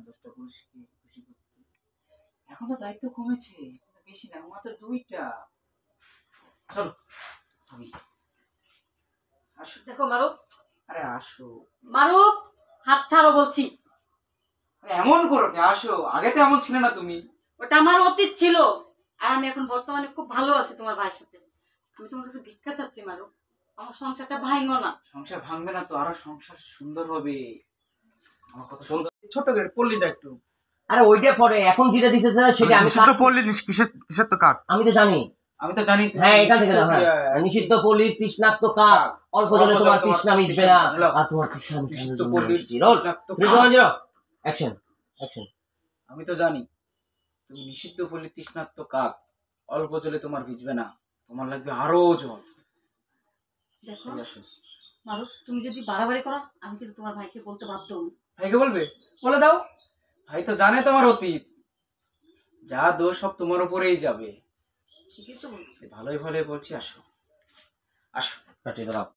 10টা পুরুষকে খুশি করতে। এখন তো দায়িত্ব কমেছে, বেশি না, মাত্র 2টা। চলো তুমি আসো। দেখো মারুফ, আরে আসো। মারুফ হাত ছাড়ো বলছি। আরে এমন করো কে? আসো, আগে তো এমন ছিলে না তুমি। ওটা আমার অতীত ছিল, আর আমি এখন বর্তমানে খুব ভালো আছি তোমার ভাইয়ের সাথে। আমি তোমার কাছে ভিক্ষা চাচ্ছি মারুফ, আমার সংসারটা ভাঙো না। সংসার ভাঙবে না তো, আরো সংসার সুন্দর হবে। আমার কথা সুন্দর। ছোট করে পল্লীটা একটু। আরে ওইটা পরে, এখন যেটা দিছে সেটা আমি নিষিদ্ধ পল্লী কিসের তো কাক? আমি তো জানি। আমি তো জানি তুমি হ্যাঁ, এখান থেকে দাও। হ্যাঁ, নিষিদ্ধ নিষিদ্ধ পল্লীর তৃষ্ণাক্ত কাক, অল্প জলে তোমার তৃষ্ণা মিটবে না, আর তোমার তৃষ্ণা নিষিদ্ধ মিটবে পল্লীর রোল তৃষ্ণাক্ত 3 অ্যাকশন অ্যাকশন। আমি তো জানি তুমি নিষিদ্ধ পল্লীর তৃষ্ণার্ত কাক, অল্প জলে তোমার ভিজবে না, তোমার লাগবে আরো জল। দেখো ঠিক আছে মারুফ, তুমি যদি বাড়াবাড়ি করো আমি কিন্তু তোমার ভাইকে বলতে বাধ্য হব। ভাইকে বলবে? বলে দাও। ভাই তো জানে তোমার অতীত, যা দোষ সব তোমার উপরেই যাবে। ঠিকই তো বলছি। ভালোই ভালোই বলছি, আসো আসো। কাটিয়ে দাও।